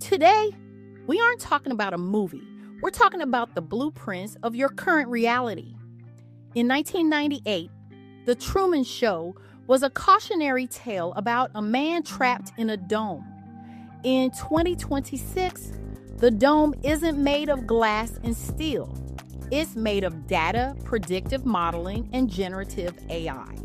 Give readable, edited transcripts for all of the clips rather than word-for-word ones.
Today, we aren't talking about a movie. We're talking about the blueprints of your current reality. In 1998, The Truman Show was a cautionary tale about a man trapped in a dome. In 2026, the dome isn't made of glass and steel. It's made of data, predictive modeling, and generative AI.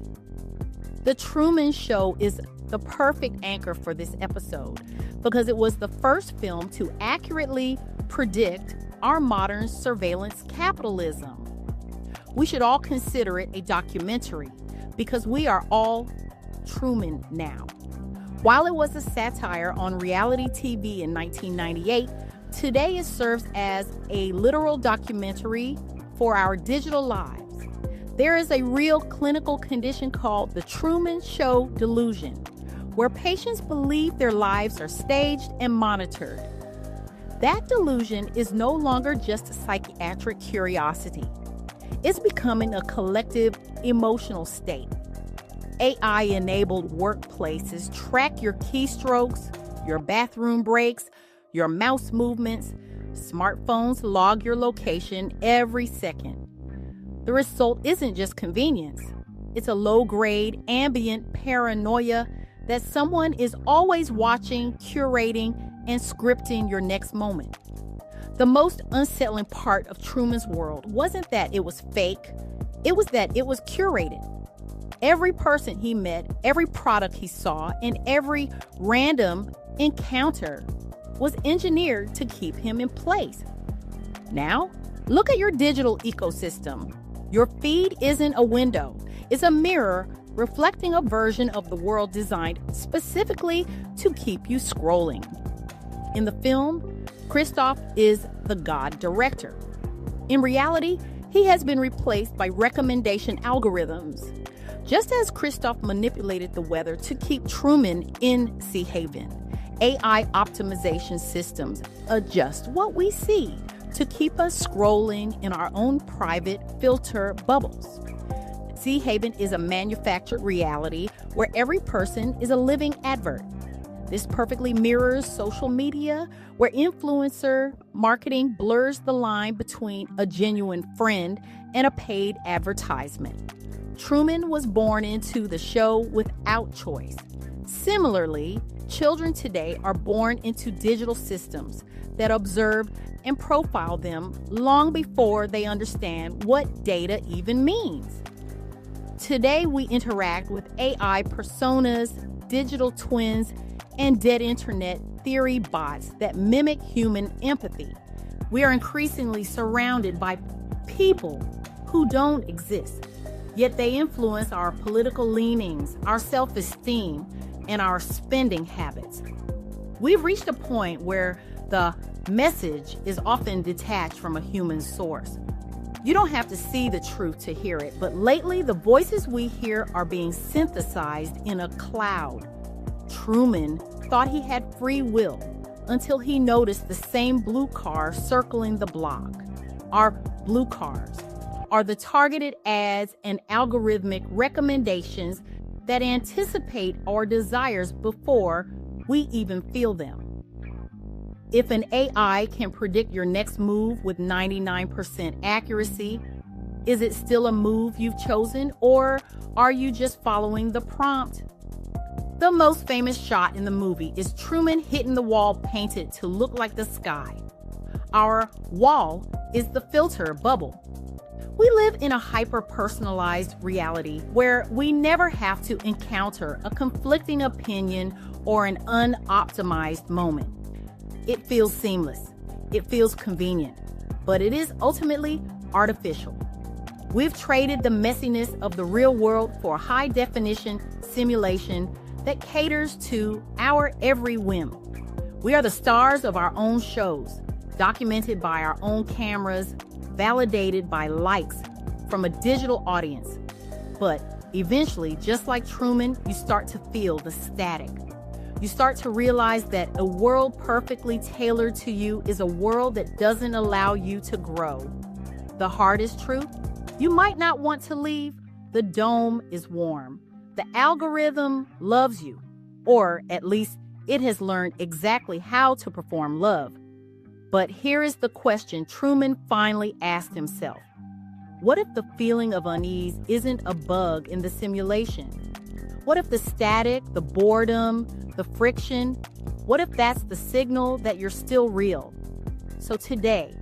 The Truman Show is the perfect anchor for this episode because it was the first film to accurately predict our modern surveillance capitalism. We should all consider it a documentary because we are all Truman now. While it was a satire on reality TV in 1998, today it serves as a literal documentary for our digital lives. There is a real clinical condition called the Truman Show delusion, where patients believe their lives are staged and monitored. That delusion is no longer just a psychiatric curiosity. It's becoming a collective emotional state. AI-enabled workplaces track your keystrokes, your bathroom breaks, your mouse movements. Smartphones log your location every second. The result isn't just convenience. It's a low-grade ambient paranoia that someone is always watching, curating, and scripting your next moment. The most unsettling part of Truman's world wasn't that it was fake, it was that it was curated. Every person he met, every product he saw, and every random encounter was engineered to keep him in place. Now, look at your digital ecosystem. Your feed isn't a window, it's a mirror reflecting a version of the world designed specifically to keep you scrolling. In the film, Christoph is the God director. In reality, he has been replaced by recommendation algorithms. Just as Christoph manipulated the weather to keep Truman in Sea Haven, AI optimization systems adjust what we see to keep us scrolling in our own private filter bubbles. Sea Haven is a manufactured reality where every person is a living advert. This perfectly mirrors social media, where influencer marketing blurs the line between a genuine friend and a paid advertisement. Truman was born into the show without choice. Similarly, children today are born into digital systems that observe and profile them long before they understand what data even means. Today, we interact with AI personas, digital twins, and dead internet theory bots that mimic human empathy. We are increasingly surrounded by people who don't exist, yet they influence our political leanings, our self-esteem, and our spending habits. We've reached a point where the message is often detached from a human source. You don't have to see the truth to hear it, but lately the voices we hear are being synthesized in a cloud. Truman thought he had free will until he noticed the same blue car circling the block. Our blue cars are the targeted ads and algorithmic recommendations that anticipate our desires before we even feel them. If an AI can predict your next move with 99% accuracy, is it still a move you've chosen, or are you just following the prompt? The most famous shot in the movie is Truman hitting the wall painted to look like the sky. Our wall is the filter bubble. We live in a hyper-personalized reality where we never have to encounter a conflicting opinion or an unoptimized moment. It feels seamless, it feels convenient, but it is ultimately artificial. We've traded the messiness of the real world for a high-definition simulation that caters to our every whim. We are the stars of our own shows, documented by our own cameras, validated by likes from a digital audience. But eventually, just like Truman, you start to feel the static. You start to realize that a world perfectly tailored to you is a world that doesn't allow you to grow. The hardest truth? You might not want to leave. The dome is warm. The algorithm loves you, or at least It has learned exactly how to perform love. But here is the question Truman finally asked himself. What if the feeling of unease isn't a bug in the simulation? What if the static, the boredom, the friction, what if that's the signal that you're still real? So today,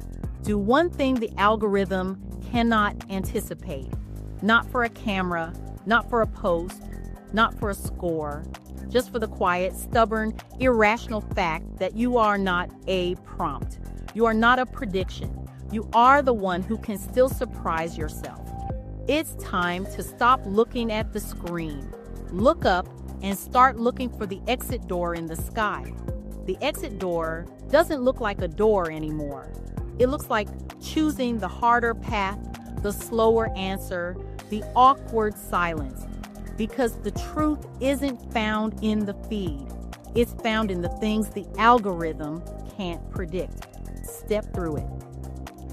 do one thing the algorithm cannot anticipate. Not for a camera, not for a post, not for a score, just for the quiet, stubborn, irrational fact that you are not a prompt. You are not a prediction. You are the one who can still surprise yourself. It's time to stop looking at the screen. Look up and start looking for the exit door in the sky. The exit door doesn't look like a door anymore. It looks like choosing the harder path, the slower answer, the awkward silence. Because the truth isn't found in the feed. It's found in the things the algorithm can't predict. Step through it.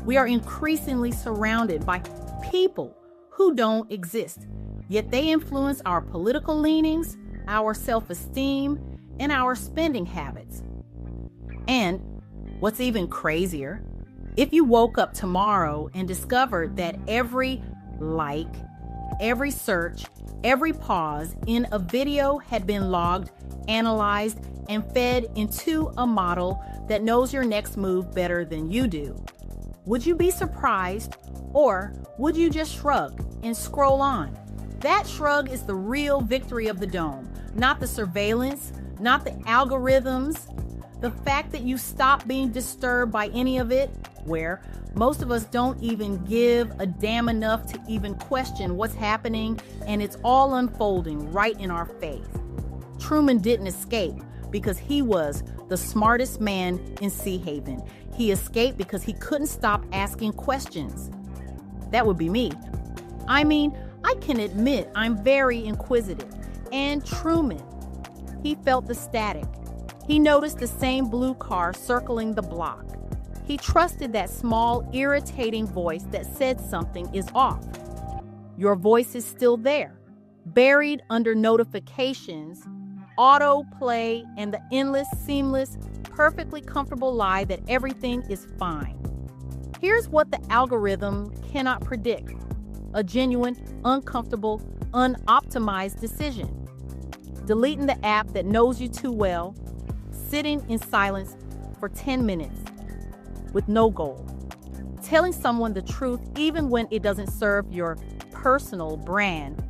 We are increasingly surrounded by people who don't exist, yet they influence our political leanings, our self-esteem, and our spending habits. And what's even crazier, if you woke up tomorrow and discovered that every like, every search, every pause in a video had been logged, analyzed, and fed into a model that knows your next move better than you do, would you be surprised, or would you just shrug and scroll on? That shrug is the real victory of the dome, not the surveillance, not the algorithms. The fact that you stop being disturbed by any of it, where most of us don't even give a damn enough to even question what's happening, and it's all unfolding right in our face. Truman didn't escape because he was the smartest man in Sea Haven. He escaped because he couldn't stop asking questions. That would be me. I mean, I can admit I'm very inquisitive. And Truman, he felt the static. He noticed the same blue car circling the block. He trusted that small, irritating voice that said something is off. Your voice is still there, buried under notifications, autoplay, and the endless, seamless, perfectly comfortable lie that everything is fine. Here's what the algorithm cannot predict: a genuine, uncomfortable, unoptimized decision. Deleting the app that knows you too well, sitting in silence for 10 minutes with no goal, telling someone the truth even when it doesn't serve your personal brand.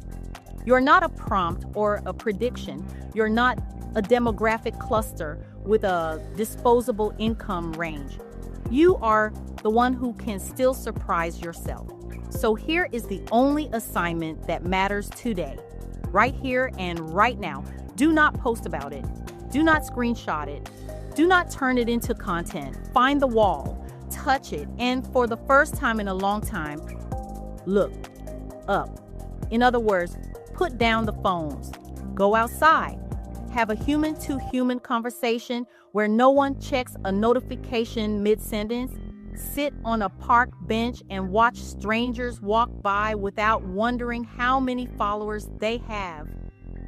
You're not a prompt or a prediction. You're not a demographic cluster with a disposable income range. You are the one who can still surprise yourself. So here is the only assignment that matters today, right here and right now. Do not post about it. Do not screenshot it. Do not turn it into content. Find the wall, touch it, and for the first time in a long time, look up. In other words, put down the phones. Go outside. Have a human-to-human conversation where no one checks a notification mid-sentence. Sit on a park bench and watch strangers walk by without wondering how many followers they have.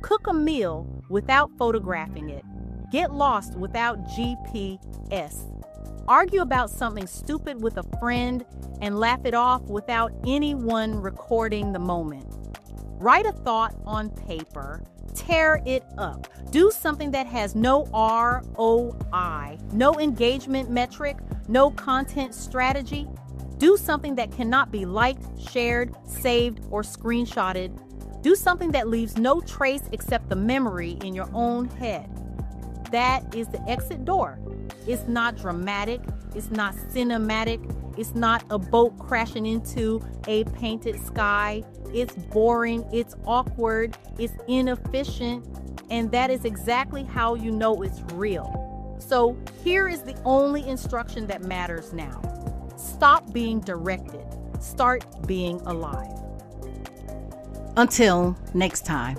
Cook a meal without photographing it. Get lost without GPS. Argue about something stupid with a friend and laugh it off without anyone recording the moment. Write a thought on paper. Tear it up. Do something that has no ROI, no engagement metric, no content strategy. Do something that cannot be liked, shared, saved, or screenshotted. Do something that leaves no trace except the memory in your own head. That is the exit door. It's not dramatic. It's not cinematic. It's not a boat crashing into a painted sky. It's boring. It's awkward. It's inefficient. And that is exactly how you know it's real. So here is the only instruction that matters now. Stop being directed. Start being alive. Until next time.